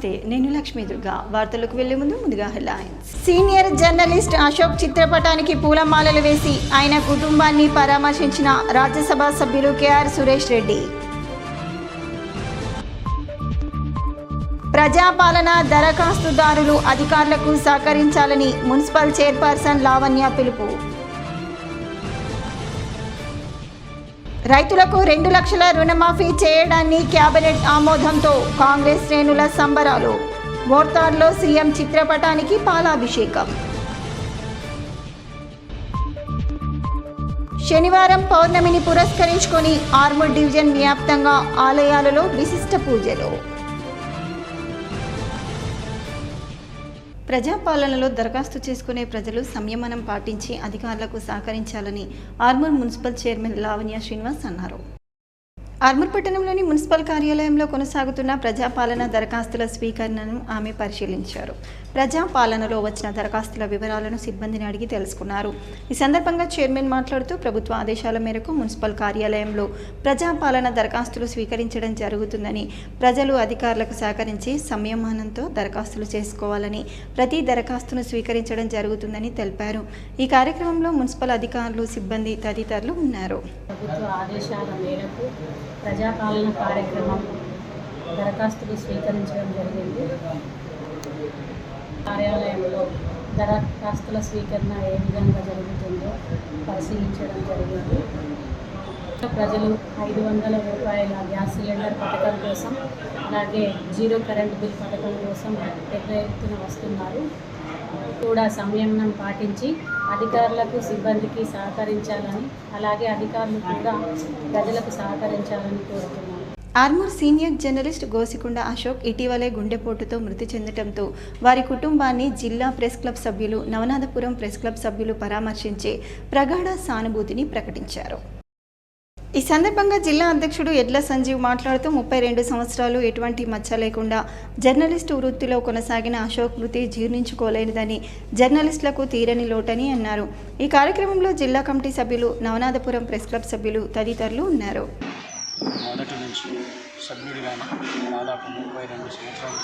నమస్తే, నేను లక్ష్మీ దుర్గా. వార్తలకు వెళ్లే ముందుగా హెడ్లైన్స్. సీనియర్ జర్నలిస్ట్ అశోక్ చిత్రపటానికి పూలమాలలు వేసి ఆయన కుటుంబాన్ని పరామర్శించిన రాజ్యసభ సభ్యులు కేఆర్ సురేష్ రెడ్డి. ప్రజాపాలన దరఖాస్తుదారులు అధికారులకు సహకరించాలని మున్సిపల్ చైర్పర్సన్ లావణ్య పిలుపు. రైతులకు 2 లక్షల రుణమాఫీ చేయడాన్ని కేబినెట్ ఆమోదంతో కాంగ్రెస్ శ్రేణుల సంబరాలు. మోర్తార్లో సీఎం చిత్రపటానికి పాలాభిషేకం. శనివారం పౌర్ణమిని పురస్కరించుకొని ఆర్మూర్ డివిజన్ వ్యాప్తంగా ఆలయాలలో విశిష్ట పూజలు. ప్రజాపాలనలో దరఖాస్తు చేసుకునే ప్రజలు సంయమనం పాటించి అధికారులకు సహకరించాలని ఆర్మూర్ మున్సిపల్ చైర్మన్ లావణ్య శ్రీనివాస్ అన్నారు. ఆర్మూర్ పట్టణంలోని మున్సిపల్ కార్యాలయంలో కొనసాగుతున్న ప్రజాపాలన దరఖాస్తుల స్వీకరణను ఆమె పరిశీలించారు. ప్రజాపాలనలో వచ్చిన దరఖాస్తుల వివరాలను సిబ్బందిని అడిగి తెలుసుకున్నారు. ఈ సందర్భంగా చైర్మన్ మాట్లాడుతూ ప్రభుత్వ ఆదేశాల మేరకు మున్సిపల్ కార్యాలయంలో ప్రజాపాలన దరఖాస్తులు స్వీకరించడం జరుగుతుందని, ప్రజలు అధికారులకు సహకరించి సంయమనంతో దరఖాస్తులు చేసుకోవాలని, ప్రతి దరఖాస్తును స్వీకరించడం జరుగుతుందని తెలిపారు. ఈ కార్యక్రమంలో మున్సిపల్ అధికారులు, సిబ్బంది తదితరులు ఉన్నారు. ప్రభుత్వ ఆదేశాల మేరకు ప్రజాపాలన కార్యక్రమం దరఖాస్తులు స్వీకరించడం జరిగింది. కార్యాలయంలో దరఖాస్తుల స్వీకరణ ఏ విధంగా జరుగుతుందో పరిశీలించడం జరిగింది. ప్రజలు 500 రూపాయల గ్యాస్ సిలిండర్ పథకం కోసం, అలాగే 0 కరెంట్ బిల్ పథకం కోసం పెద్ద ఎత్తున వస్తున్నారు. కూడా సంయమనం పాటించి అధికారులకు, సిబ్బందికి సహకరించాలని, అలాగే అధికారులు కూడా ప్రజలకు సహకరించాలని కోరుతున్నాను. ఆర్మూర్ సీనియర్ జర్నలిస్ట్ గోసికొండ అశోక్ ఇటీవలే గుండెపోటుతో మృతి చెందడంతో వారి కుటుంబాన్ని జిల్లా ప్రెస్ క్లబ్ సభ్యులు, నవనాథపురం ప్రెస్ క్లబ్ సభ్యులు పరామర్శించి ప్రగాఢ సానుభూతిని ప్రకటించారు. ఈ సందర్భంగా జిల్లా అధ్యక్షుడు ఎడ్ల సంజీవ్ మాట్లాడుతూ 32 సంవత్సరాలు ఎటువంటి మచ్చ లేకుండా జర్నలిస్టు వృత్తిలో కొనసాగిన అశోక్ మృతి జీర్ణించుకోలేనిదని, జర్నలిస్టులకు తీరని లోటని అన్నారు. ఈ కార్యక్రమంలో జిల్లా కమిటీ సభ్యులు, నవనాథపురం ప్రెస్ క్లబ్ సభ్యులు తదితరులు ఉన్నారు. మొదటి నుంచి సభ్యుడిగానే దాదాపు 32 సంవత్సరాల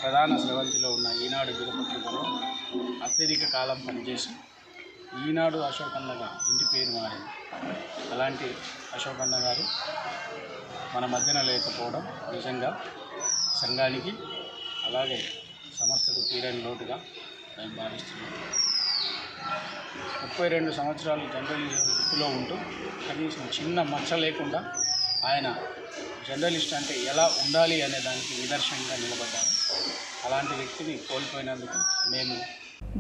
ప్రధాన స్రవంతిలో ఉన్న ఈనాడు దినపత్రికలో అత్యధిక కాలం పనిచేసి ఈనాడు అశోక్ అన్నగా ఇంటి పేరు మారింది. అలాంటి అశోక్ అన్న గారు మన మధ్యన లేకపోవడం నిజంగా సంఘానికి, అలాగే సంస్థకు తీరని లోటుగా మేము భావిస్తున్నాం. 32 సంవత్సరాలు జర్నలిజం వృత్తిలో ఉంటూ కనీసం చిన్న మచ్చ లేకుండా ఆయన జర్నలిస్ట్ అంటే ఎలా ఉండాలి అనే దానికి నిదర్శనంగా నిలబడ్డారు. అలాంటి వ్యక్తిని కోల్పోయినందుకు మేము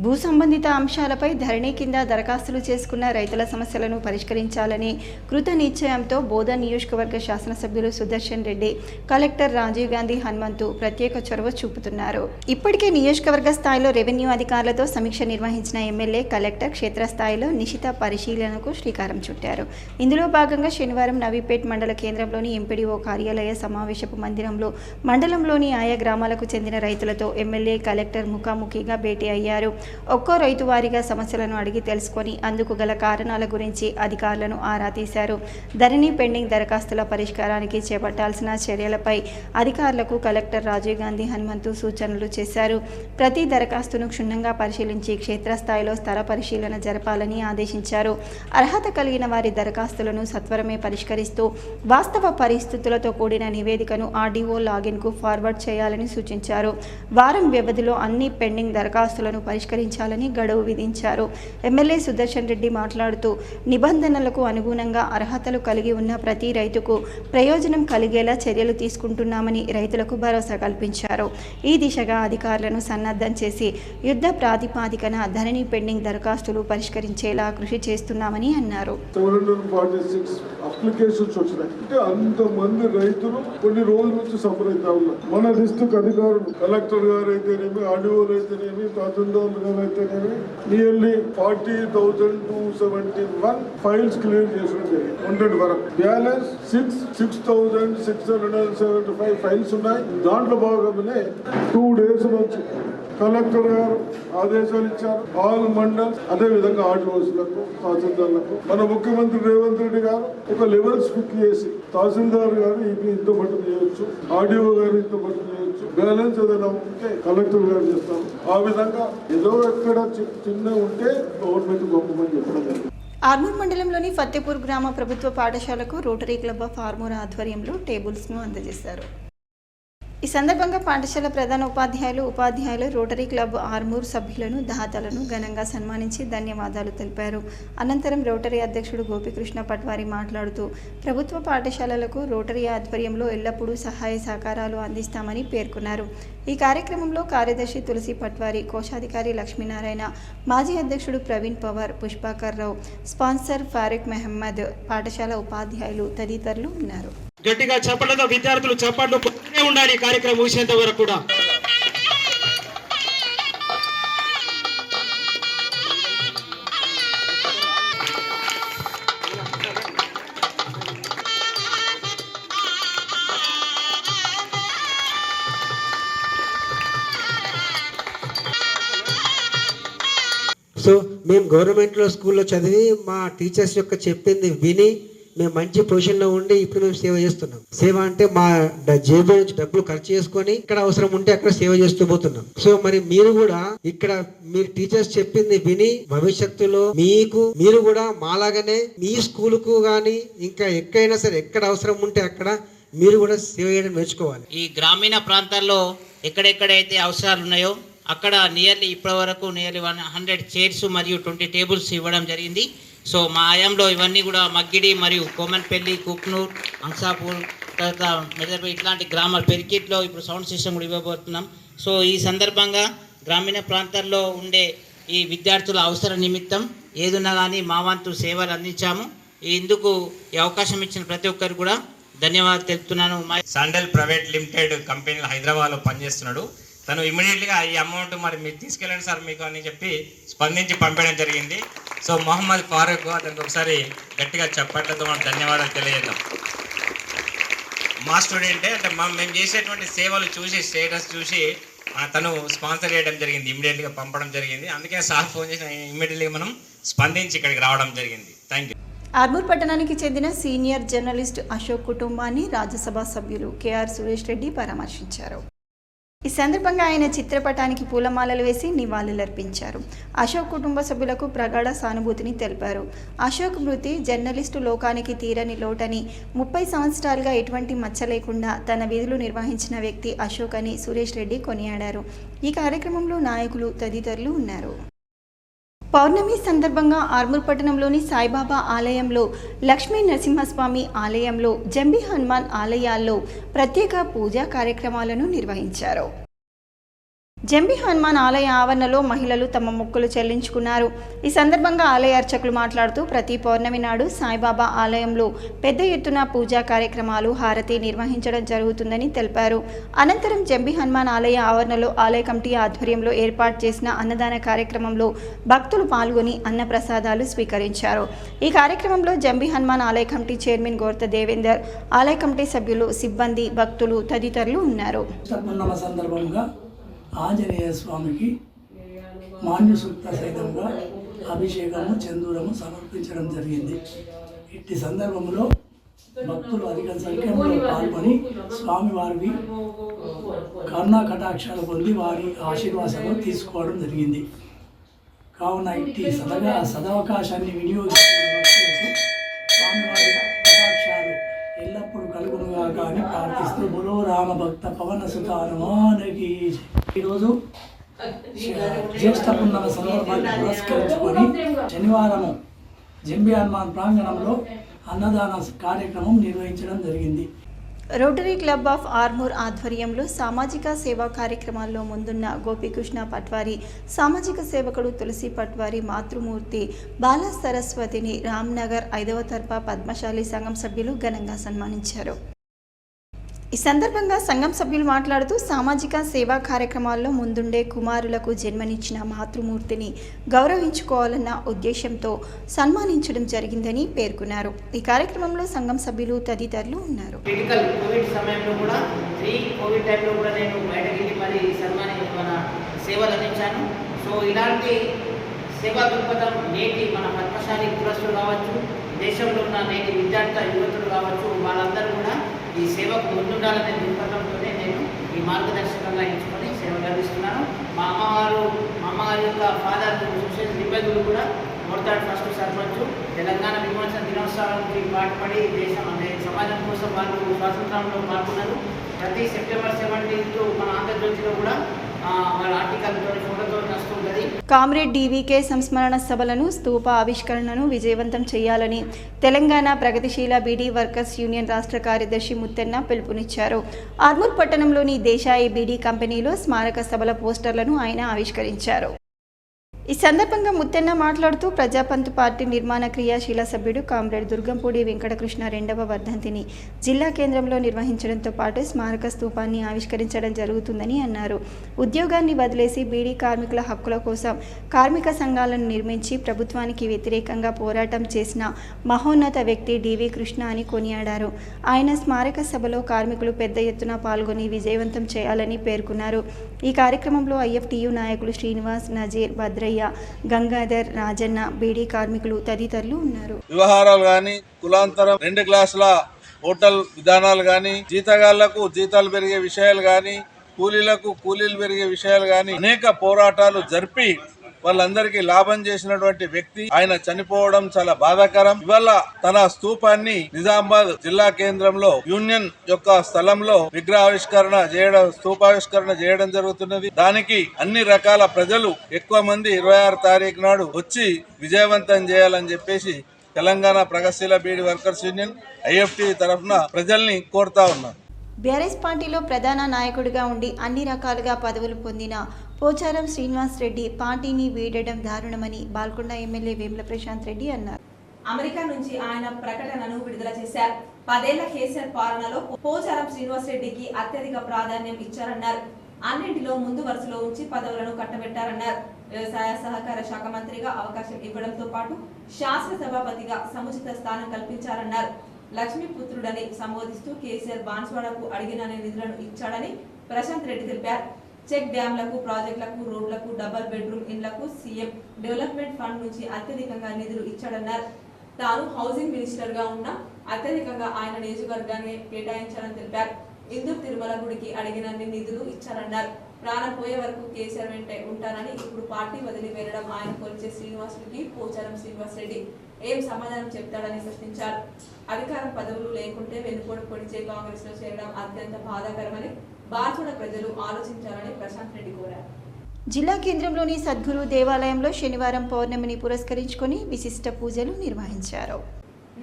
భూ సంబంధిత అంశాలపై ధరణి కింద దరఖాస్తులు చేసుకున్న రైతుల సమస్యలను పరిష్కరించాలని కృత నిశ్చయంతో బోధన్ నియోజకవర్గ శాసనసభ్యులు సుదర్శన్ రెడ్డి, కలెక్టర్ రాజీవ్ గాంధీ హనుమంతు ప్రత్యేక చొరవ చూపుతున్నారు. ఇప్పటికే నియోజకవర్గ స్థాయిలో రెవెన్యూ అధికారులతో సమీక్ష నిర్వహించిన ఎమ్మెల్యే, కలెక్టర్ క్షేత్రస్థాయిలో నిశిత పరిశీలనకు శ్రీకారం చుట్టారు. ఇందులో భాగంగా శనివారం నవీపేట్ మండల కేంద్రంలోని ఎంపీడీఓ కార్యాలయ సమావేశపు మందిరంలో మండలంలోని ఆయా గ్రామాలకు చెందిన రైతులతో ఎమ్మెల్యే, కలెక్టర్ ముఖాముఖిగా భేటీ అయ్యారు. ఒక్కో రైతు వారీగా సమస్యలను అడిగి తెలుసుకొని అందుకు గల కారణాల గురించి అధికారులను ఆరా తీశారు. ధరణి పెండింగ్ దరఖాస్తుల పరిష్కారానికి చేపట్టాల్సిన చర్యలపై అధికారులకు కలెక్టర్ రాజీవ్ గాంధీ హనుమంతు సూచనలు చేశారు. ప్రతి దరఖాస్తును క్షుణ్ణంగా పరిశీలించి క్షేత్రస్థాయిలో స్థల పరిశీలన జరపాలని ఆదేశించారు. అర్హత కలిగిన వారి దరఖాస్తులను సత్వరమే పరిష్కరిస్తూ వాస్తవ పరిస్థితులతో కూడిన నివేదికను ఆర్డీఓ లాగిన్కు ఫార్వర్డ్ చేయాలని సూచించారు. వారం వ్యవధిలో అన్ని పెండింగ్ దరఖాస్తులను పరిష్కరించాలని గడువు విధించారు. ఎమ్మెల్యే సుదర్శన్ రెడ్డి మాట్లాడుతూ నిబంధనలకు అనుగుణంగా అర్హతలు కలిగి ఉన్న ప్రతి రైతుకు ప్రయోజనం కలిగేలా చర్యలు తీసుకుంటున్నామని రైతులకు భరోసా కల్పించారు. ఈ దిశగా అధికారులను సన్నద్ధం చేసి యుద్ధ ప్రాతిపాదికన ధరణి పెండింగ్ దరఖాస్తులు పరిష్కరించేలా కృషి చేస్తున్నామని అన్నారు. అంతమంది రైతులు కొన్ని రోజుల నుంచి సఫర్ అవుతా ఉన్నారు. మన డిస్ట్రిక్ట్ అధికారులు, కలెక్టర్ గారు అయితేనేమి, ఆర్డీఓలు అయితేనేమి, తహసీల్దార్ గారు అయితేనేమి నియర్లీ 40,271 ఫైల్స్ క్లియర్ చేసడం జరిగింది. 100 వరకు బ్యాలెన్స్ 6,675 ఫైల్స్ ఉన్నాయి. దాంట్లో భాగంగానే 2 days నుంచి కలెక్టర్ గారు ఆదేశాలు ఇచ్చారు. ఆల్ మండల్, అదే విధంగా ఆర్డీఓస్లకు, తహసీల్దార్లకు మన ముఖ్యమంత్రి రేవంత్ రెడ్డి గారు ఒక లెవెల్స్ ఫిక్స్ చేసి తహసీల్దార్ గారు ఇంత మటుకు చేయొచ్చు, ఆర్డీఓ గారు ఇంత మటుకు చేయొచ్చు, బ్యాలెన్స్ ఏదైనా ఉంటే కలెక్టర్ గారు చేస్తారు. ఆ విధంగా ఏదో ఎక్కడ చిన్న ఉంటే గవర్నమెంట్ పంపమని చెప్పడం జరిగింది. ఆర్మూర్ మండలంలోని ఫత్తేపూర్ గ్రామ ప్రభుత్వ పాఠశాలకు రోటరీ క్లబ్ ఆఫ్ ఆర్మూర్ ఆధ్వర్యంలో టేబుల్స్ను అందజేశారు. ఈ సందర్భంగా పాఠశాల ప్రధాన ఉపాధ్యాయులు రోటరీ క్లబ్ ఆర్మూర్ సభ్యులను దాతలను ఘనంగా సన్మానించి ధన్యవాదాలు తెలిపారు. అనంతరం రోటరీ అధ్యక్షుడు గోపికృష్ణ పట్వారి మాట్లాడుతూ ప్రభుత్వ పాఠశాలలకు రోటరీ ఆధ్వర్యంలో ఎల్లప్పుడూ సహాయ సహకారాలు అందిస్తామని పేర్కొన్నారు. ఈ కార్యక్రమంలో కార్యదర్శి తులసి పట్వారి, కోశాధికారి లక్ష్మీనారాయణ, మాజీ అధ్యక్షుడు ప్రవీణ్ పవార్, పుష్పాకర్ రావు, స్పాన్సర్ ఫారూక్ మహమ్మద్, పాఠశాల ఉపాధ్యాయులు తదితరులు ఉన్నారు. గట్టిగా చప్పట్లతో విద్యార్థులు చప్పట్లు కొడుతూనే ఉండాలి కార్యక్రమం ముగిసేంత వరకు కూడా. సో మేము గవర్నమెంట్లో స్కూల్లో చదివి మా టీచర్స్ యొక్క చెప్పింది విని మేము మంచి పొజిషన్లో ఉండి ఇప్పుడు మేము సేవ చేస్తున్నాం. సేవ అంటే మా జేబు నుంచి డబ్బులు ఖర్చు చేసుకొని ఇక్కడ అవసరం ఉంటే అక్కడ సేవ చేస్తూ పోతున్నాం. సో మరి మీరు కూడా ఇక్కడ మీరు టీచర్స్ చెప్పింది విని భవిష్యత్తులో మీరు కూడా మాలాగానే మీ స్కూలుకు కానీ ఇంకా ఎక్కడైనా సరే ఎక్కడ అవసరం ఉంటే అక్కడ మీరు కూడా సేవ చేయడం నేర్చుకోవాలి. ఈ గ్రామీణ ప్రాంతాల్లో ఎక్కడెక్కడైతే అవసరాలు ఉన్నాయో అక్కడ ఇప్పటి వరకు 100 చైర్స్ మరియు 20 టేబుల్స్ ఇవ్వడం జరిగింది. సో మా ఆయంలో ఇవన్నీ కూడా మగ్గిడి మరియు కోమన్పల్లి, కుక్నూర్, అంసాపూర్, తర్వాత మెదర్పల్లి ఇట్లాంటి గ్రామాల పెరికిట్లో ఇప్పుడు సౌండ్ సిస్టమ్ కూడా ఇవ్వబోతున్నాం. సో ఈ సందర్భంగా గ్రామీణ ప్రాంతాల్లో ఉండే ఈ విద్యార్థుల అవసర నిమిత్తం ఏదున్నా కానీ మా వంతు సేవలు అందించాము. ఇందుకు ఈ అవకాశం ఇచ్చిన ప్రతి ఒక్కరు కూడా ధన్యవాదాలు తెలుపుతున్నాను. శాండల్ ప్రైవేట్ లిమిటెడ్ కంపెనీలో హైదరాబాద్లో పనిచేస్తున్నాడు. తను ఇమీడియట్గా ఈ అమౌంట్ మరి మీరు తీసుకెళ్ళండి సార్ మీకు అని చెప్పి స్పందించి పంపడం జరిగింది. సో మొహమ్మద్ ఫారూక్ అతనికి ఒకసారి గట్టిగా చప్పట్లతో మనం ధన్యవాదాలు తెలియజేద్దాం. మా స్టూడెంటే అంటే మేము చేసేటువంటి సేవలు చూసి స్టేటస్ చూసి తను స్పాన్సర్ చేయడం జరిగింది, ఇమీడియట్గా పంపడం జరిగింది. అందుకే సార్ ఫోన్ చేసి ఇమీడియట్గా మనం స్పందించి ఇక్కడికి రావడం జరిగింది. Thank you. ఆర్మూర్ పట్టణానికి చెందిన సీనియర్ జర్నలిస్ట్ అశోక్ కుటుంబాన్ని రాజ్యసభ సభ్యులు కేఆర్ సురేష్ రెడ్డి పరామర్శించారు. ఈ సందర్భంగా ఆయన చిత్రపటానికి పూలమాలలు వేసి నివాళులర్పించారు. అశోక్ కుటుంబ సభ్యులకు ప్రగాఢ సానుభూతిని తెలిపారు. అశోక్ మృతి జర్నలిస్టు లోకానికి తీరని లోటని, 30 సంవత్సరాలుగా ఎటువంటి మచ్చ లేకుండా తన విధులు నిర్వహించిన వ్యక్తి అశోక్ అని సురేష్ రెడ్డి కొనియాడారు. ఈ కార్యక్రమంలో నాయకులు తదితరులు ఉన్నారు. పౌర్ణమి సందర్భంగా ఆర్మూర్ పట్టణంలోని సాయిబాబా ఆలయంలో, లక్ష్మీ నరసింహస్వామి ఆలయంలో, జంబి హనుమాన్ ఆలయాల్లో ప్రత్యేక పూజా కార్యక్రమాలను నిర్వహించారు. జంబి హనుమాన్ ఆలయ ఆవరణలో మహిళలు తమ మొక్కులు చెల్లించుకున్నారు. ఈ సందర్భంగా ఆలయ అర్చకులు మాట్లాడుతూ ప్రతి పౌర్ణమి నాడు సాయిబాబా ఆలయంలో పెద్ద ఎత్తున పూజా కార్యక్రమాలు, హారతి నిర్వహించడం జరుగుతుందని తెలిపారు. అనంతరం జంబి హనుమాన్ ఆలయ ఆవరణలో ఆలయ కమిటీ ఆధ్వర్యంలో ఏర్పాటు చేసిన అన్నదాన కార్యక్రమంలో భక్తులు పాల్గొని అన్నప్రసాదాలు స్వీకరించారు. ఈ కార్యక్రమంలో జంబి హనుమాన్ ఆలయ కమిటీ చైర్మన్ గోర్త దేవేందర్, ఆలయ కమిటీ సభ్యులు, సిబ్బంది, భక్తులు తదితరులు ఉన్నారు. ఆంజనేయ స్వామికి మాన్యసూక్త సహితంగా అభిషేకము, చందూరము సమర్పించడం జరిగింది. ఇట్టి సందర్భంలో భక్తులు అధిక సంఖ్యలో పాల్గొని స్వామివారికి కరుణా కటాక్షాలు పొంది వారి ఆశీర్వాదాలు తీసుకోవడం జరిగింది. కావున ఇట్టి సదవకాశాన్ని వినియోగించుకుని స్వామివారి కటాక్షాలు ఎల్లప్పుడూ కలుగునుగా కానీ ప్రార్థిస్తూ బులో రామ భక్త పవన సుత హనుమానికి. ఈరోజు జ్యేష్ఠ పున్నమ సందర్భాన్ని పురస్కరించుకొని శనివారము జంబి హనుమాన్ ప్రాంగణంలో అన్నదాన కార్యక్రమం నిర్వహించడం జరిగింది. రోటరీ క్లబ్ ఆఫ్ ఆర్మూర్ ఆధ్వర్యంలో సామాజిక సేవా కార్యక్రమాల్లో ముందున్న గోపికృష్ణ పట్వారి, సామాజిక సేవకుడు తులసి పట్వారి, మాతృమూర్తి బాల సరస్వతిని రామ్నగర్ 5వ తరఫా పద్మశాలి సంఘం సభ్యులు ఘనంగా సన్మానించారు. ఈ సందర్భంగా సంఘం సభ్యులు మాట్లాడుతూ సామాజిక సేవా కార్యక్రమాల్లో ముందుండే కుమారులకు జన్మనిచ్చిన మాతృమూర్తిని గౌరవించుకోవాలన్న ఉద్దేశంతో సన్మానించడం జరిగిందని పేర్కొన్నారు. ఈ కార్యక్రమంలో సంఘం సభ్యులు తదితరులు ఉన్నారు. క్రిటికల్ కోవిడ్ సమయంలో కూడా, కోవిడ్ టైంలో కూడా నేను బయటకి మరి మన సేవలు అందించాను. సో ఇలాంటి సేవా దృక్పథం నేటి మన పద్మశాలి కులస్తులు కావచ్చు, దేశంలో ఉన్న నేటి విద్యార్థి యువతులు కావచ్చు వాళ్ళందరూ కూడా ఈ సేవకు ముందుండాలనే దృక్పథంతోనే నేను ఈ మార్గదర్శకంగా ఎంచుకొని సేవలు అందిస్తున్నాను. మా అమ్మగారి యొక్క ఫాదర్ సుశేష్ దిబ్బగులు కూడా మోర్తాడ్ ఫస్ట్ సర్పంచ్. తెలంగాణ విమోచన దినోత్సవానికి పాటుపడి దేశం సమాజం కోసం వాళ్ళు స్వాతంత్రంలో పాల్గొన్నారు. ప్రతి సెప్టెంబర్ 17 మన ఆంధ్రజ్యోతిలో కూడా వాళ్ళ ఆర్టికల్తో ఫోటోతో వస్తుంటుంది. కామ్రేడ్ డీవీకే సంస్మరణ సభలను స్తూప ఆవిష్కరణను విజయవంతం చేయాలని తెలంగాణ ప్రగతిశీల బీడీ వర్కర్స్ యూనియన్ రాష్ట్ర కార్యదర్శి ముత్తెన్న పిలుపునిచ్చారు. ఆర్మూర్ పట్టణంలోని దేశాయి బీడీ కంపెనీలో స్మారక సభల పోస్టర్లను ఆయన ఆవిష్కరించారు. ఈ సందర్భంగా ముత్తెన్న మాట్లాడుతూ ప్రజాపంత్ పార్టీ నిర్మాణ క్రియాశీల సభ్యుడు కామ్రేడ్ దుర్గంపూడి వెంకటకృష్ణ 2వ వర్ధంతిని జిల్లా కేంద్రంలో నిర్వహించడంతో పాటు స్మారక స్తూపాన్ని ఆవిష్కరించడం జరుగుతుందని అన్నారు. ఉద్యోగాన్ని వదిలేసి బీడీ కార్మికుల హక్కుల కోసం కార్మిక సంఘాలను నిర్మించి ప్రభుత్వానికి వ్యతిరేకంగా పోరాటం చేసిన మహోన్నత వ్యక్తి డివి కృష్ణ అని కొనియాడారు. ఆయన స్మారక సభలో కార్మికులు పెద్ద ఎత్తున పాల్గొని విజయవంతం చేయాలని పేర్కొన్నారు. ఈ కార్యక్రమంలో ఐఎఫ్టియు నాయకులు శ్రీనివాస్, నజీర్, భద్రయ్య, గంగాధర్, రాజన్న, బీడీ కార్మికులు తదితరులు ఉన్నారు. వ్యవహారాలు గాని, కులాంతరం, 2 క్లాసుల హోటల్ విధానాలు గాని, జీతగాళ్లకు జీతాలు పెరిగే విషయాలు గాని, కూలీలకు కూలీలు పెరిగే విషయాలు గాని అనేక పోరాటాలు జరిపి వాళ్ళందరికీ లాభం చేసినటువంటి వ్యక్తి. ఆయన చనిపోవడం చాలా బాధాకరం. ఇవాళ తన స్తూపాన్ని నిజామాబాద్ జిల్లా కేంద్రంలో యూనియన్ యొక్క స్థలంలో విగ్రహావిష్కరణ చేయడం, స్తూపావిష్కరణ చేయడం జరుగుతున్నది. దానికి అన్ని రకాల ప్రజలు ఎక్కువ మంది 26 తారీఖు నాడు వచ్చి విజయవంతం చేయాలని చెప్పేసి తెలంగాణ ప్రగతిశీల బీడీ వర్కర్స్ యూనియన్ ఐఎఫ్టి తరఫున ప్రజల్ని కోరుతా ఉన్నారు. బీఆర్ఎస్ పార్టీలో ప్రధాన నాయకుడిగా ఉండి అన్ని రకాలుగా పదవులు పొందిన పోచారం శ్రీనివాస్ రెడ్డి పార్టీని వీడడం దారుణమని బాల్కొండ ఎమ్మెల్యే వేముల ప్రశాంత్ రెడ్డి అన్నారు. అమెరికా నుంచి ఆయన ప్రకటనను విడుదల చేశారు. 10 ఏళ్ల కేసీఆర్ పాలనలో పోచారం శ్రీనివాస్ రెడ్డికి అత్యధిక ప్రాధాన్యం ఇచ్చారన్నారు. అన్నింటిలో ముందు వరుసలో ఉంచి పదవులను కట్టబెట్టారన్నారు. వ్యవసాయ సహకార శాఖ మంత్రిగా అవకాశం ఇవ్వడంతో పాటు శాసనసభాపతిగా సముచిత స్థానం కల్పించారన్నారు. లక్ష్మీపుత్రుడని సంబోధిస్తూ కేసీఆర్ బాన్స్వాడకు అడిగిన నిధులను ఇచ్చాడని ప్రశాంత్ రెడ్డి తెలిపారు. చెక్ డ్యాంలకు, ప్రాజెక్టులకు, రోడ్లకు, డబుల్ బెడ్రూమ్ ఇండ్లకు సీఎం డెవలప్మెంట్ ఫండ్ నుంచి అత్యధికంగా నిధులు ఇచ్చాడన్నారు. తాను హౌసింగ్ మినిస్టర్ గా ఉన్న అత్యధికంగా ఆయన నియోజకవర్గాన్ని కేటాయించారని తెలిపారు. ఇందూరు తిరుమల గుడికి అడిగినన్ని నిధులు ఇచ్చారన్నారు. ప్రాణం పోయే వరకు కేసీఆర్ వెంటే ఉంటానని ఇప్పుడు పార్టీ వదిలి వెళ్లడం ఆయన కొలిచే శ్రీనివాస్ రెడ్డి పోచారం శ్రీనివాస్ రెడ్డి ఏం సమాధానం చెప్తాడని ప్రశ్నించారు. అధికారం పదవులు లేకుంటే వెనుకోడు పొడిచే కాంగ్రెస్ లో చేరడం అత్యంత బాధాకరమని బాన్సుడ ప్రజలు ఆలోచించాలని ప్రశాంత్ రెడ్డి కోరారు. జిల్లా కేంద్రంలోని సద్గురు దేవాలయంలో శనివారం పౌర్ణమిని పురస్కరించుకొని విశిష్ట పూజలు నిర్వహించారు.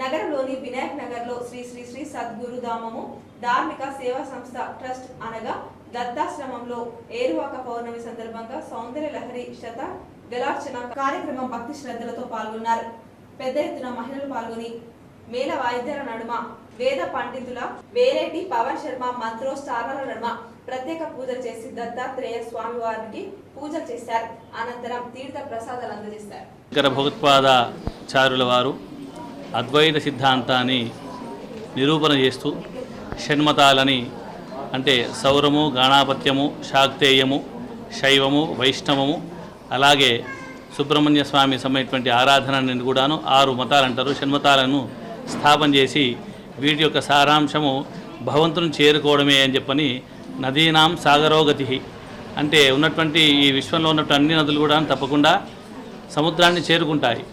నగరంలోని వినాయక్ నగర్ లో శ్రీ శ్రీ శ్రీ సద్గురు ధామము ధార్మిక సేవా సంస్థ ట్రస్ట్ అనగా దత్తాశ్రమంలో ఏరువాక పౌర్ణమి సందర్భంగా సౌందర్య లహరి శత గలార్చన కార్యక్రమం భక్తి శ్రద్ధలతో పాల్గొన్నారు. పెద్ద ఎత్తున మహిళలు పాల్గొని మేళ వాయిద్యాల నడుమ వేద పండితుల వేరేటి పవన్ శర్మ మంత్రోచ్చారణల నడుమ ప్రత్యేక పూజలు చేసి దత్తాత్రేయ స్వామి వారికి పూజలు చేశారు. అనంతరం తీర్థ ప్రసాదాలు అందజేశారు. భగవత్పాదాచార్యుల వారు అద్వైత సిద్ధాంతాన్ని నిరూపణ చేస్తూ షణ్మతాలని అంటే సౌరము, గాణాపత్యము, శాక్తేయము, శైవము, వైష్ణవము, అలాగే సుబ్రహ్మణ్య స్వామి సమయటువంటి ఆరాధనని కూడాను 6 మతాలు అంటారు. షణ్మతాలను స్థాపన చేసి వీటి యొక్క సారాంశము భగవంతుని చేరుకోవడమే అని చెప్పని నదీనాం సాగరోగతి అంటే ఉన్నటువంటి ఈ విశ్వంలో ఉన్నటువంటి అన్ని నదులు కూడా తప్పకుండా సముద్రాన్ని చేరుకుంటాయి.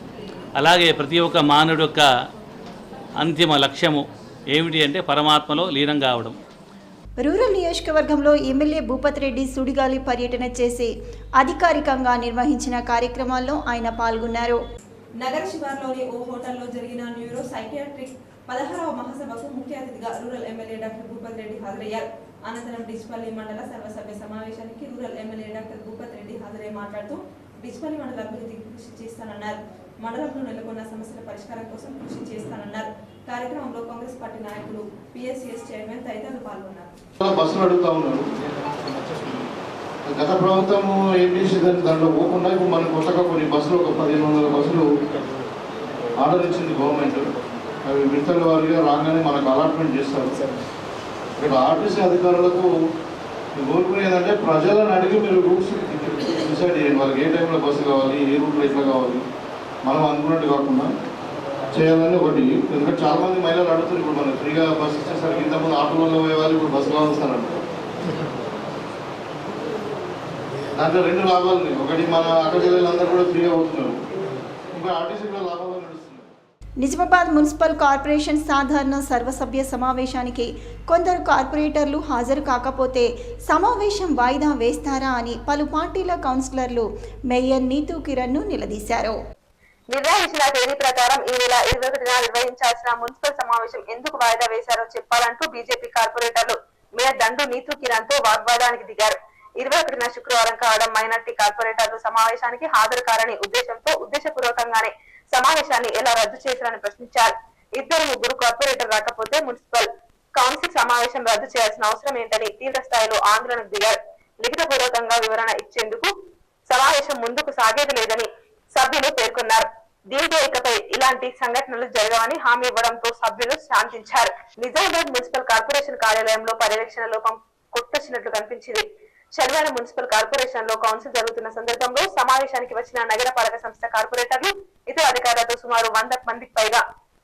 అలాగే ప్రతి ఒక్క మానవుడి యొక్క అంతిమ లక్ష్యము ఏమిటి అంటే పరమాత్మలో లీనం కావడం. రూరల్ నియోజకవర్గంలో ఎమ్మెల్యే భూపత్ రెడ్డి సుడిగాలి పర్యటన చేసి అధికారికంగా నిర్వహించిన కార్యక్రమాల్లో ఆయన పాల్గొన్నారు. నగర శివార్లోని ఓ హోటల్లో జరిగిన న్యూరో సైకియాట్రిక్ 16వ మహాసభకు ముఖ్య అతిథిగా rural MLA doctor Bhupat Reddy హాజరయ్యారు. అనంతరం డిచ్పల్లి మండల సర్వసభ్య సమావేశానికి rural MLA doctor Bhupat Reddy హాజరై మాట్లాడుతూ డిచ్పల్లి మండల అభివృద్ధికి కృషి చేస్తానన్నారు. మండలంలో నెలకొన్న సమస్యల పరిష్కారం కోసం కృషి చేస్తానన్నారు. కార్యక్రమంలో కాంగ్రెస్ పార్టీ నాయకులు, పిఎస్సిఎస్ చైర్మన్ తదితరులు పాల్గొన్నారు. బస్సులు అడుగుతా ఉన్నారు. గత ప్రభుత్వం ఏం చేసేదని దాంట్లో పోకుండా ఇప్పుడు మనకు కొత్తగా కొన్ని బస్సులు ఒక 1500 బస్సులు ఆర్డర్ ఇచ్చింది గవర్నమెంట్. అవి విడతల వారిగా రాగానే మనకు అలాట్మెంట్ చేస్తారు. ఇక్కడ ఆర్టీసీ అధికారులకు కోరుకునేదంటే ప్రజలను అడిగి మీరు రూట్స్ డిసైడ్ చేయండి. వాళ్ళకి ఏ టైంలో బస్సు కావాలి, ఏ రూట్లో ఎట్లా కావాలి, మనం అనుకున్నట్టు కాకుండా చేయాలని ఒకటి. ఎందుకంటే చాలా మంది మహిళలు అడుగుతారు, ఇప్పుడు మనం ఫ్రీగా బస్సు ఇచ్చేసరికి ఇంతకుముందు ఆటోలలో పోయే వాళ్ళు ఇప్పుడు బస్సులో వస్తారంటారు. దాంట్లో 2 లాభాలు ఉన్నాయి. ఒకటి మన అక్క జిల్లాలందరూ కూడా ఫ్రీగా పోతున్నారు, ఇంకా ఆర్టీసీ కూడా లాభాలు నడుస్తున్నాయి. నిజామాబాద్ మున్సిపల్ కార్పొరేషన్ సాధారణ సర్వసభ్య సమావేశానికి కొందరు కార్పొరేటర్లు హాజరు కాకపోతే సమావేశం వాయిదా వేస్తారా అని పలు పార్టీల కౌన్సిలర్లు మేయర్ నీతూ కిరణ్ను నిలదీశారు. నిర్ణయించిన తేదీ ప్రకారం ఈ నెల 21న నిర్వహించాల్సిన మున్సిపల్ సమావేశం ఎందుకు వాయిదా వేశారో చెప్పాలంటూ బీజేపీ కార్పొరేటర్లు మేయర్ దండు నీతూ కిరణ్ తో వాగ్వాదానికి దిగారు. 21న శుక్రవారం కావడం మైనార్టీ కార్పొరేటర్లు సమావేశానికి హాజరు కారని ఉద్దేశంతో ఉద్దేశపూర్వకంగానే సమావేశాన్ని ఎలా రద్దు చేశారని ప్రశ్నించారు. 2-3 కార్పొరేటర్ రాకపోతే మున్సిపల్ కౌన్సిల్ సమావేశం రద్దు చేయాల్సిన అవసరం ఏంటని తీవ్ర స్థాయిలో ఆందోళనకు దిగారు. లిఖితపూర్వకంగా వివరణ ఇచ్చేందుకు సమావేశం ముందుకు సాగేది లేదని సభ్యులు పేర్కొన్నారు. దీంతో ఇకపై ఇలాంటి సంఘటనలు జరగవని హామీ ఇవ్వడంతో సభ్యులు శాంతించారు. నిజామాబాద్ మున్సిపల్ కార్పొరేషన్ కార్యాలయంలో పర్యవేక్షణ లోపం కొట్టొచ్చినట్లు కనిపించింది. శనివారం మున్సిపల్ కార్పొరేషన్ లో కౌన్సిల్ జరుగుతున్న సందర్భంలో సమావేశానికి వచ్చిన నగర పాలక సంస్థ కార్పొరేటర్లు ఇతర అధికారులతో సుమారు 100 మందికి పైగా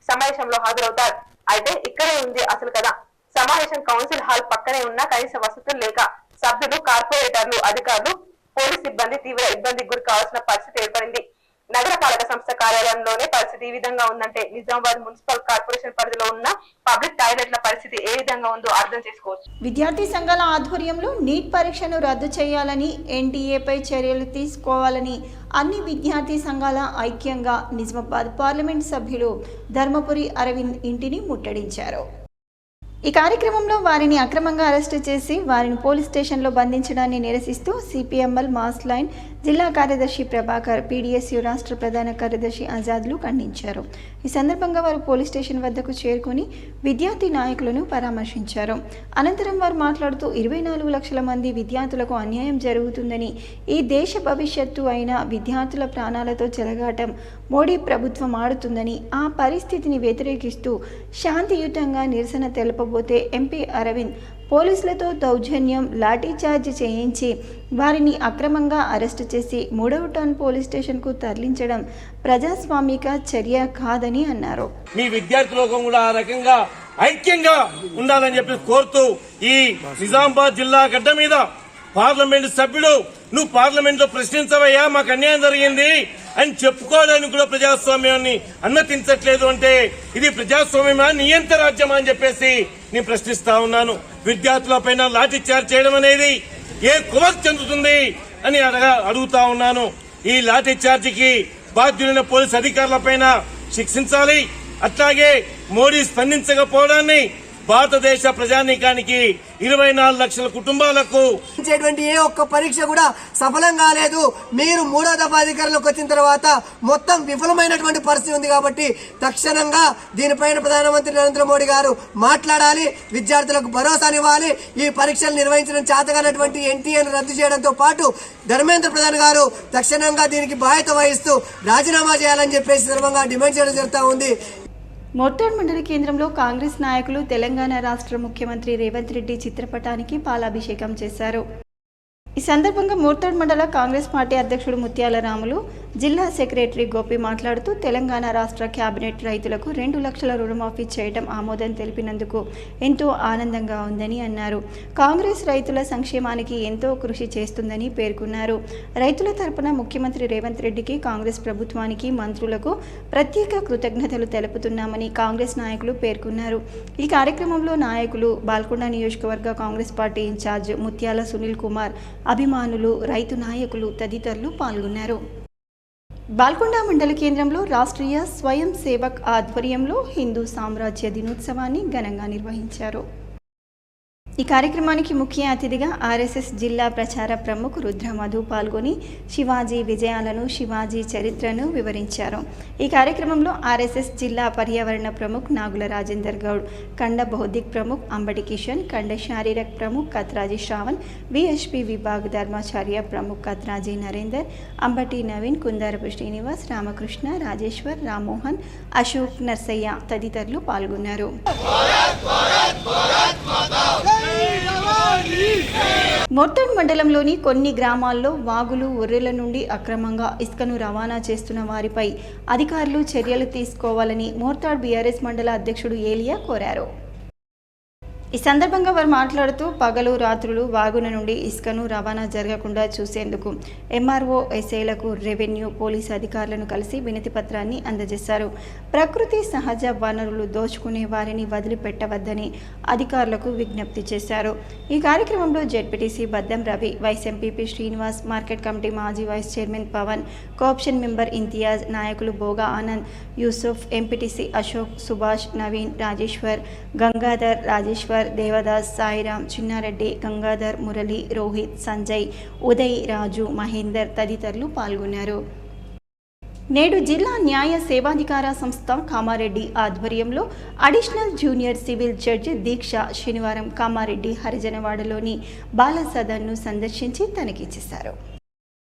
సమావేశంలో హాజరవుతారు. అయితే ఇక్కడే ఉంది అసలు కదా. సమావేశం కౌన్సిల్ హాల్ పక్కనే ఉన్న కనీస వసతులు లేక సభ్యులు, కార్పొరేటర్లు, అధికారులు, పోలీస్ సిబ్బంది తీవ్ర ఇబ్బందికి గురి కావాల్సిన పరిస్థితి ఏర్పడింది. నగర పాలక సంస్థ కార్యాలయంలోనే పరిస్థితి ఈ విధంగా ఉందంటే నిజామాబాద్ మున్సిపల్ కార్పొరేషన్ పరిధిలో ఉన్న పబ్లిక్ టాయిలెట్ల పరిస్థితి ఏ విధంగా ఉందో అర్థం చేసుకోవచ్చు. విద్యార్థి సంఘాల ఆధ్వర్యంలో నీట్ పరీక్షను రద్దు చేయాలని, ఎన్టీఏపై చర్యలు తీసుకోవాలని అన్ని విద్యార్థి సంఘాల ఐక్యంగా నిజామాబాద్ పార్లమెంట్ సభ్యులు ధర్మపురి అరవింద్ ఇంటిని ముట్టడించారు. ఈ కార్యక్రమంలో వారిని అక్రమంగా అరెస్టు చేసి వారిని పోలీస్ స్టేషన్లో బంధించడాన్ని నిరసిస్తూ సిపిఎంఎల్ మాస్ లైన్ జిల్లా కార్యదర్శి ప్రభాకర్, పీడీఎస్యు రాష్ట్ర ప్రధాన కార్యదర్శి ఆజాద్లు ఖండించారు. ఈ సందర్భంగా వారు పోలీస్ స్టేషన్ వద్దకు చేరుకుని విద్యార్థి నాయకులను పరామర్శించారు. అనంతరం వారు మాట్లాడుతూ 24 లక్షల మంది విద్యార్థులకు అన్యాయం జరుగుతుందని, ఈ దేశ భవిష్యత్తు అయిన విద్యార్థుల ప్రాణాలతో చెలగాటం మోడీ ప్రభుత్వం ఆడుతుందని, ఆ పరిస్థితిని వ్యతిరేకిస్తూ శాంతియుతంగా నిరసన తెలపబోతే ఎంపీ అరవింద్ పోలీసులతో దౌర్జన్యం, లాఠీచార్జ్ చేయించి వారిని అక్రమంగా అరెస్టు చేసి 3వ టౌన్ పోలీస్ స్టేషన్కు తరలించడం ప్రజాస్వామిక చర్య కాదని అన్నారు. మీ విద్యార్థి లోకం కూడా ఆ రకంగా ఐక్యంగా ఉండాలని చెప్పి కోరుతూ ఈ నిజామాబాద్ జిల్లా గడ్డ మీద పార్లమెంట్ సభ్యుడు, నువ్వు పార్లమెంట్ లో ప్రశ్నించవయ్యా, మాకు అన్యాయం జరిగింది అని చెప్పుకోవడానికి కూడా ప్రజాస్వామ్యాన్ని అనుమతించట్లేదు అంటే ఇది ప్రజాస్వామ్యమా, నియంత రాజ్యమా అని చెప్పేసి నేను ప్రశ్నిస్తా ఉన్నాను. విద్యార్థుల పైన లాఠీ చార్జ్ చేయడం అనేది ఏ కుమర్ చెందుతుంది అని అడుగుతా ఉన్నాను. ఈ లాఠీ చార్జికి బాధ్యులైన పోలీసు అధికారుల పైన శిక్షించాలి. అట్లాగే మోడీ స్పందించకపోవడాన్ని భారతదేశ ప్రజానీకానికి 24 లక్షల కుటుంబాలకు ఏ ఒక్క పరీక్ష కూడా సఫలం కాలేదు. మీరు 3వ దఫా అధికారంలోకి వచ్చిన తర్వాత మొత్తం విఫలమైనటువంటి పరిస్థితి ఉంది. కాబట్టి తక్షణంగా దీనిపైన ప్రధానమంత్రి నరేంద్ర మోడీ గారు మాట్లాడాలి, విద్యార్థులకు భరోసానివ్వాలి. ఈ పరీక్షలు నిర్వహించడం చేతగానటువంటి ఎన్టీఏను రద్దు చేయడంతో పాటు ధర్మేంద్ర ప్రధాన్ గారు తక్షణంగా దీనికి బాధ్యత వహిస్తూ రాజీనామా చేయాలని చెప్పేసి సందర్భంగా డిమాండ్ చేయడం జరుగుతూ ఉంది. మోర్తాడ్ మండల కేంద్రంలో కాంగ్రెస్ నాయకులు తెలంగాణ రాష్ట్ర ముఖ్యమంత్రి రేవంత్ రెడ్డి చిత్రపటానికి పాలాభిషేకం చేశారు. ఈ సందర్భంగా మోర్తాడ్ మండల కాంగ్రెస్ పార్టీ అధ్యక్షుడు ముత్యాల రాములు, జిల్లా సెక్రటరీ గోపి మాట్లాడుతూ తెలంగాణ రాష్ట్ర కేబినెట్ రైతులకు 2 లక్షల రుణమాఫీ చేయడం ఆమోదం తెలిపినందుకు ఎంతో ఆనందంగా ఉందని అన్నారు. కాంగ్రెస్ రైతుల సంక్షేమానికి ఎంతో కృషి చేస్తుందని పేర్కొన్నారు. రైతుల తరపున ముఖ్యమంత్రి రేవంత్ రెడ్డికి, కాంగ్రెస్ ప్రభుత్వానికి, మంత్రులకు ప్రత్యేక కృతజ్ఞతలు తెలుపుతున్నామని కాంగ్రెస్ నాయకులు పేర్కొన్నారు. ఈ కార్యక్రమంలో నాయకులు, బాల్కొండ నియోజకవర్గ కాంగ్రెస్ పార్టీ ఇన్ఛార్జ్ ముత్యాల సునీల్ కుమార్, అభిమానులు, రైతు నాయకులు తదితరులు పాల్గొన్నారు. బాల్కొండ మండల కేంద్రంలో రాష్ట్రీయ స్వయం సేవక్ ఆధ్వర్యంలో హిందూ సామ్రాజ్య దినోత్సవాన్ని ఘనంగా నిర్వహించారు. ఈ కార్యక్రమానికి ముఖ్య అతిథిగా ఆర్ఎస్ఎస్ జిల్లా ప్రచార ప్రముఖ్ రుద్ర మధు పాల్గొని శివాజీ విజయాలను, శివాజీ చరిత్రను వివరించారు. ఈ కార్యక్రమంలో ఆర్ఎస్ఎస్ జిల్లా పర్యావరణ ప్రముఖ్ నాగుల రాజేందర్ గౌడ్, కండ బౌద్ధిక్ ప్రముఖ్ అంబటి కిషన్, కండ శారీరక్ ప్రముఖ్ కత్రాజీ శ్రావణ్, విఎస్పి విభాగ్ ధర్మాచార్య ప్రముఖ్ కత్రాజీ నరేందర్, అంబటి నవీన్, కుందారపు శ్రీనివాస్, రామకృష్ణ, రాజేశ్వర్, రామ్మోహన్, అశోక్, నర్సయ్య తదితరులు పాల్గొన్నారు. మోర్తాడ్ మండలంలోని కొన్ని గ్రామాల్లో వాగులు ఒర్రెల నుండి అక్రమంగా ఇసుకను రవాణా చేస్తున్న వారిపై అధికారులు చర్యలు తీసుకోవాలని మోర్తాడ్ బీఆర్ఎస్ మండల అధ్యక్షుడు ఏలియా కోరారు. ఈ సందర్భంగా వారు మాట్లాడుతూ పగలు రాత్రులు వాగున నుండి ఇసుకను రవాణా జరగకుండా చూసేందుకు ఎంఆర్ఓ ఎస్ఐలకు రెవెన్యూ పోలీసు అధికారులను కలిసి వినతి పత్రాన్ని అందజేశారు. ప్రకృతి సహజ వనరులు దోచుకునే వారిని వదిలిపెట్టవద్దని అధికారులకు విజ్ఞప్తి చేశారు. ఈ కార్యక్రమంలో ZPTC Baddam Ravi, vice MPP Srinivas, market committee మాజీ vice chairman Pavan, cooption member Imtiaz, నాయకులు బోగా ఆనంద్, యూసుఫ్, ఎంపీటీసీ అశోక్, సుభాష్, నవీన్, రాజేశ్వర్, గంగాధర్, రాజేశ్వర్, దేవదాస్, సాయిరామ్, చిన్నారెడ్డి, గంగాధర్, మురళి, రోహిత్, సంజయ్, ఉదయ్, రాజు, మహేందర్ తదితరులు పాల్గొన్నారు. నేడు జిల్లా న్యాయ సేవాధికార సంస్థ కామారెడ్డి ఆధ్వర్యంలో additional junior civil judge Deeksha శనివారం కామారెడ్డి హరిజనవాడలోని బాల సదన్ను సందర్శించి తనిఖీ చేశారు.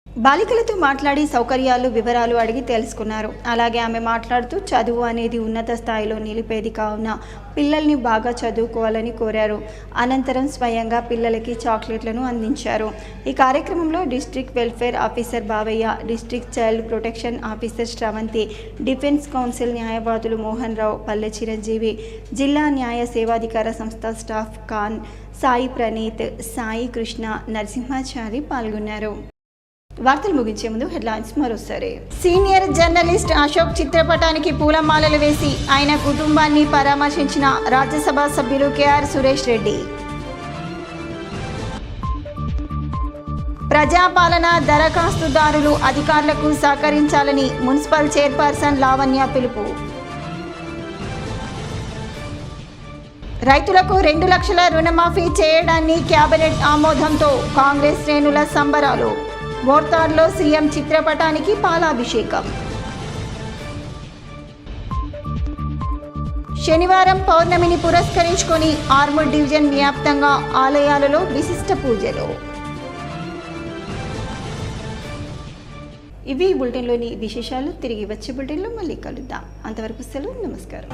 బాలికలతో మాట్లాడి సౌకర్యాలు వివరాలు అడిగి తెలుసుకున్నారు. అలాగే ఆమె మాట్లాడుతూ చదువు అనేది ఉన్నత స్థాయిలో నిలిపేది కావున పిల్లల్ని బాగా చదువుకోవాలని కోరారు. అనంతరం స్వయంగా పిల్లలకి చాక్లెట్లను అందించారు. ఈ కార్యక్రమంలో district welfare officer Bavayya, district child protection officer Sravanthi, defence council న్యాయవాదులు మోహన్ రావు, పల్లె చిరంజీవి, జిల్లా న్యాయ సేవాధికార సంస్థ స్టాఫ్ ఖాన్, సాయి ప్రణీత్, సాయి కృష్ణ, నరసింహాచారి పాల్గొన్నారు. వార్తలు ముగించే ముందు హెడ్లైన్స్ మరోసారి. సీనియర్ జర్నలిస్ట్ అశోక్ చిత్రపటానికి పూలమాలలు వేసి ఆయన కుటుంబాన్ని పరామర్శించిన రాజ్యసభ సభ్యులు కేఆర్ సురేష్ రెడ్డి. ప్రజాపాలన దరఖాస్తుదారులు అధికారులకు సహకరించాలని మున్సిపల్ చైర్పర్సన్ లావణ్య పిలుపు. రైతులకు 2 లక్షల రుణమాఫీ చేయడాన్ని కేబినెట్ ఆమోదంతో కాంగ్రెస్ శ్రేణుల సంబరాలు. మోర్తాడ్లో సీఎం చిత్రపటానికి పాలాభిషేకం. శనివారం పౌర్ణమిని పురస్కరించుకొని ఆర్మూర్ డివిజన్ వ్యాప్తంగా ఆలయాలలో విశిష్ట పూజలు. ఇవి బులెటిన్లోని విశేషాలు. తిరిగి వచ్చే బులెటిన్లో మళ్ళీ కలుద్దాం. అంతవరకు సెలవు. నమస్కారం.